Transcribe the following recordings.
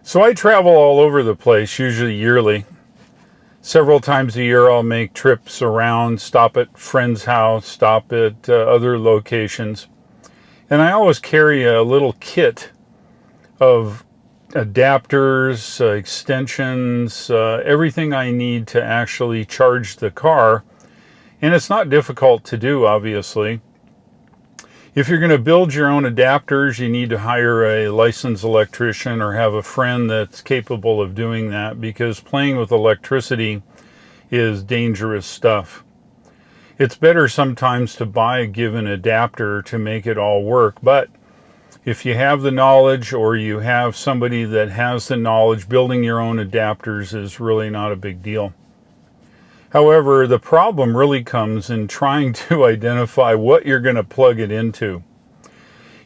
So I travel all over the place, usually yearly. Several times a year I'll make trips around, stop at friends' house, stop at other locations. And I always carry a little kit of adapters, extensions, everything I need to actually charge the car. And it's not difficult to do, obviously. If you're going to build your own adapters, you need to hire a licensed electrician or have a friend that's capable of doing that, because playing with electricity is dangerous stuff. It's better sometimes to buy a given adapter to make it all work, but if you have the knowledge or you have somebody that has the knowledge, building your own adapters is really not a big deal. However, the problem really comes in trying to identify what you're going to plug it into.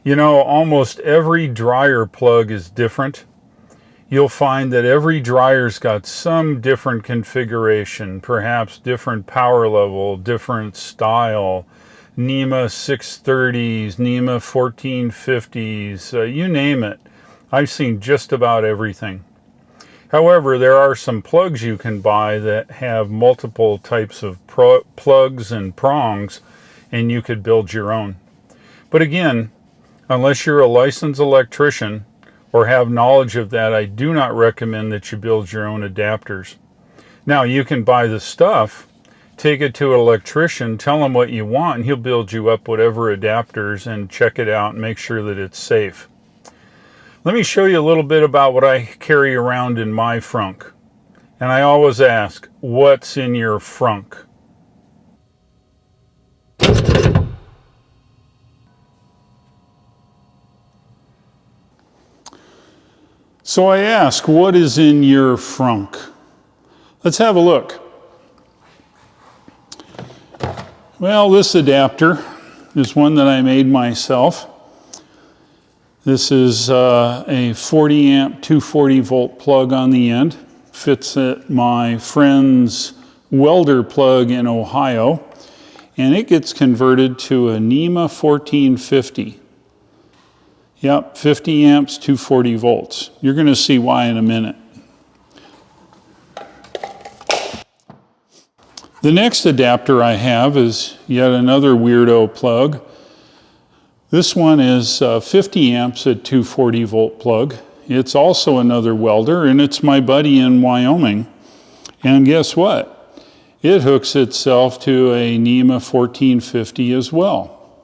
You know, almost every dryer plug is different. You'll find that every dryer's got some different configuration, perhaps different power level, different style, NEMA 630s, NEMA 1450s, you name it. I've seen just about everything. However, there are some plugs you can buy that have multiple types of plugs and prongs, and you could build your own. But again, unless you're a licensed electrician or have knowledge of that, I do not recommend that you build your own adapters. Now, you can buy the stuff, take it to an electrician, tell him what you want, and he'll build you up whatever adapters and check it out and make sure that it's safe. Let me show you a little bit about what I carry around in my frunk. And I always ask, what's in your frunk? So I ask, what is in your frunk? Let's have a look. Well, this adapter is one that I made myself. This is a 40 amp 240 volt plug on the end. Fits at my friend's welder plug in Ohio, and it gets converted to a NEMA 1450. Yep, 50 amps, 240 volts. You're going to see why in a minute. The next adapter I have is yet another weirdo plug. This one is 50 amps at 240 volt plug. It's also another welder, and it's my buddy in Wyoming. And guess what? It hooks itself to a NEMA 1450 as well.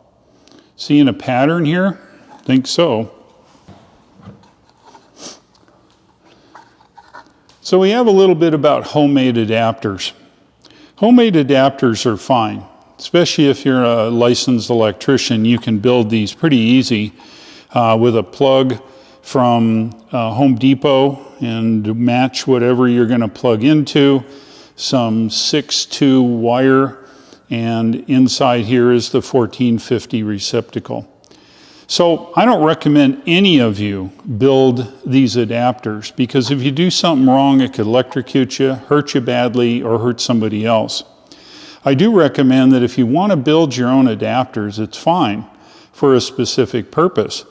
Seeing a pattern here? I think so. So we have a little bit about homemade adapters. Homemade adapters are fine. Especially if you're a licensed electrician, you can build these pretty easy with a plug from Home Depot and match whatever you're going to plug into, some 6-2 wire, and inside here is the 1450 receptacle. So I don't recommend any of you build these adapters, because if you do something wrong, it could electrocute you, hurt you badly, or hurt somebody else. I do recommend that if you want to build your own adapters, it's fine for a specific purpose.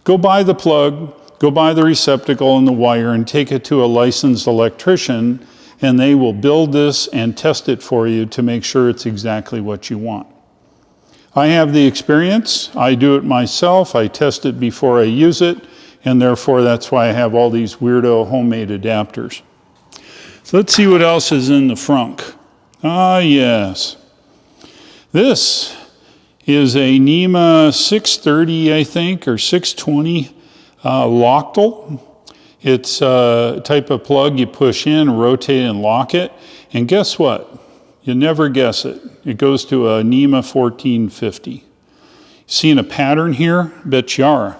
Go buy the plug, go buy the receptacle and the wire, and take it to a licensed electrician, and they will build this and test it for you to make sure it's exactly what you want. I have the experience. I do it myself. I test it before I use it, and therefore that's why I have all these weirdo homemade adapters. So let's see what else is in the frunk. Ah, yes. This is a NEMA 630, I think, or 620 Loctal. It's a type of plug you push in, rotate, and lock it. And guess what? You never guess it. It goes to a NEMA 1450. Seeing a pattern here? Bet you are.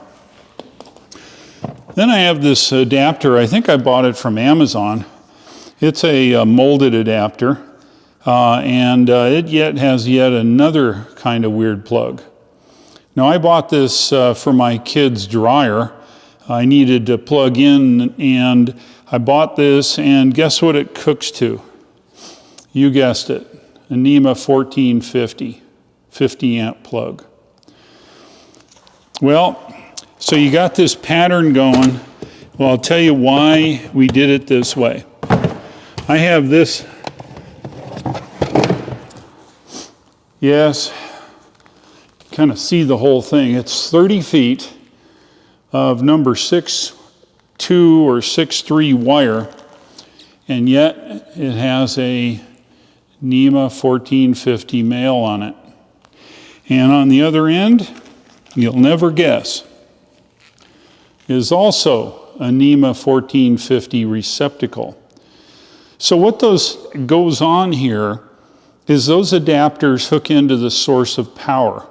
Then I have this adapter. I think I bought it from Amazon. It's a molded adapter. It has yet another kind of weird plug. Now I bought this for my kid's dryer. I needed to plug in, and I bought this, and guess what it cooks to? You guessed it, a NEMA 1450, 50 amp plug. Well, so you got this pattern going. Well, I'll tell you why we did it this way. I have this, yes, kind of see the whole thing. It's 30 feet of number 6.2 or 6.3 wire, and yet it has a NEMA 1450 male on it. And on the other end, you'll never guess, is also a NEMA 1450 receptacle. So what goes on here is those adapters hook into the source of power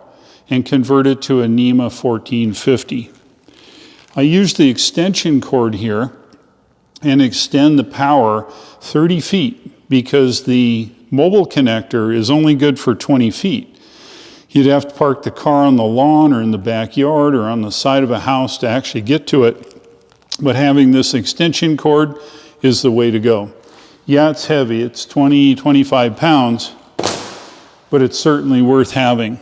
and convert it to a NEMA 1450. I use the extension cord here and extend the power 30 feet because the mobile connector is only good for 20 feet. You'd have to park the car on the lawn or in the backyard or on the side of a house to actually get to it. But having this extension cord is the way to go. Yeah, it's heavy. It's 25 pounds, but it's certainly worth having.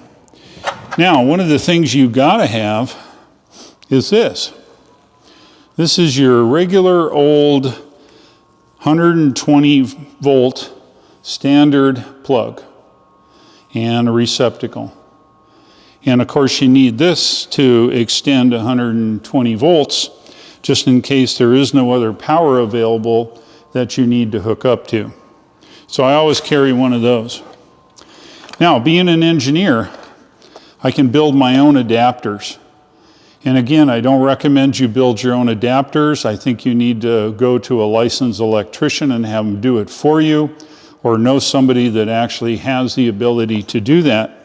Now, one of the things you gotta have is this. This is your regular old 120 volt standard plug and a receptacle. And of course you need this to extend 120 volts just in case there is no other power available that you need to hook up to. So I always carry one of those. Now, being an engineer, I can build my own adapters. And again, I don't recommend you build your own adapters. I think you need to go to a licensed electrician and have them do it for you, or know somebody that actually has the ability to do that.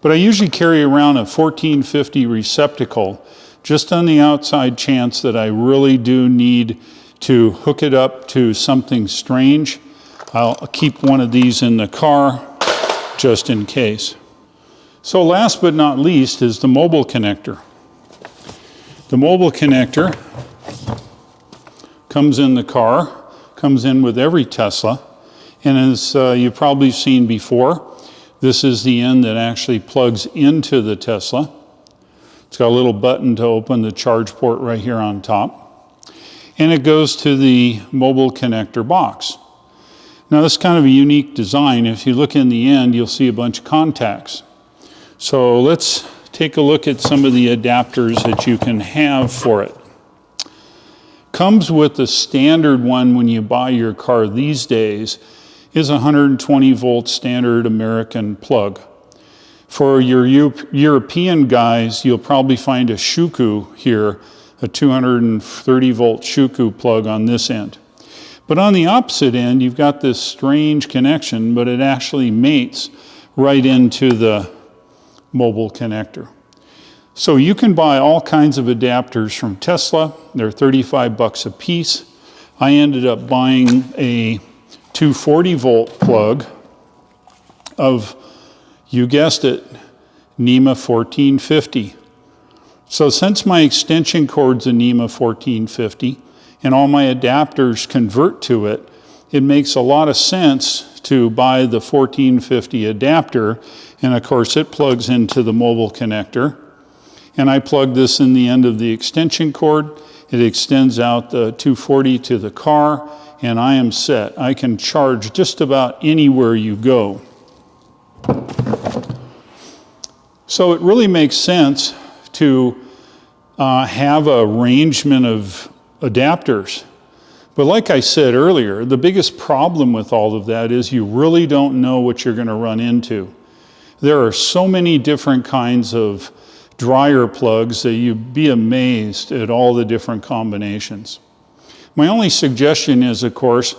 But I usually carry around a 1450 receptacle just on the outside chance that I really do need to hook it up to something strange. I'll keep one of these in the car just in case. So last but not least is the mobile connector. The mobile connector comes in the car, comes in with every Tesla, and as you've probably seen before, this is the end that actually plugs into the Tesla. It's got a little button to open the charge port right here on top. And it goes to the mobile connector box. Now this is kind of a unique design. If you look in the end, you'll see a bunch of contacts. So let's take a look at some of the adapters that you can have for it. Comes with the standard one when you buy your car these days is a 120 volt standard American plug. For your European guys, you'll probably find a Shuku here, a 230 volt Shuku plug on this end. But on the opposite end, you've got this strange connection, but it actually mates right into the mobile connector. So you can buy all kinds of adapters from Tesla. They're 35 bucks a piece. I ended up buying a 240 volt plug of, you guessed it, NEMA 1450. So since my extension cord's a NEMA 1450 and all my adapters convert to it, it makes a lot of sense to buy the 1450 adapter, and of course it plugs into the mobile connector. And I plug this in the end of the extension cord. It extends out the 240 to the car, and I am set. I can charge just about anywhere you go. So it really makes sense to have an arrangement of adapters. But like I said earlier, the biggest problem with all of that is you really don't know what you're going to run into. There are so many different kinds of dryer plugs that you'd be amazed at all the different combinations. My only suggestion is, of course,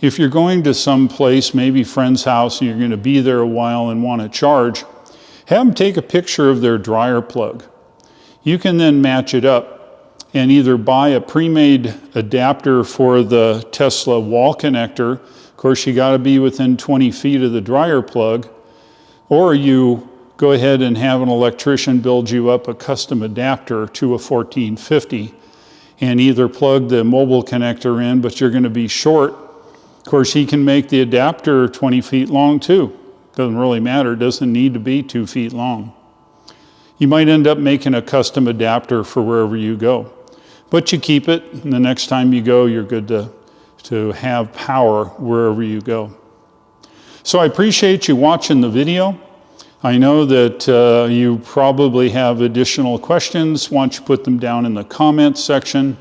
if you're going to some place, maybe friend's house, and you're going to be there a while and want to charge, have them take a picture of their dryer plug. You can then match it up and either buy a pre-made adapter for the Tesla wall connector. Of course, you got to be within 20 feet of the dryer plug, or you go ahead and have an electrician build you up a custom adapter to a 1450 and either plug the mobile connector in, but you're going to be short. Of course, he can make the adapter 20 feet long too. Doesn't really matter, doesn't need to be 2 feet long. You might end up making a custom adapter for wherever you go. But you keep it, and the next time you go, you're good to have power wherever you go. So I appreciate you watching the video. I know that you probably have additional questions. Why don't you put them down in the comments section.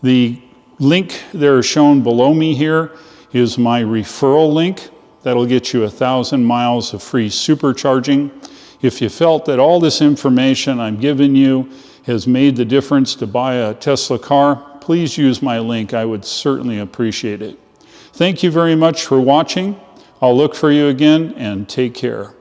The link there shown below me here is my referral link. That'll get you 1,000 miles of free supercharging. If you felt that all this information I'm giving you has made the difference to buy a Tesla car, please use my link. I would certainly appreciate it. Thank you very much for watching. I'll look for you again, and take care.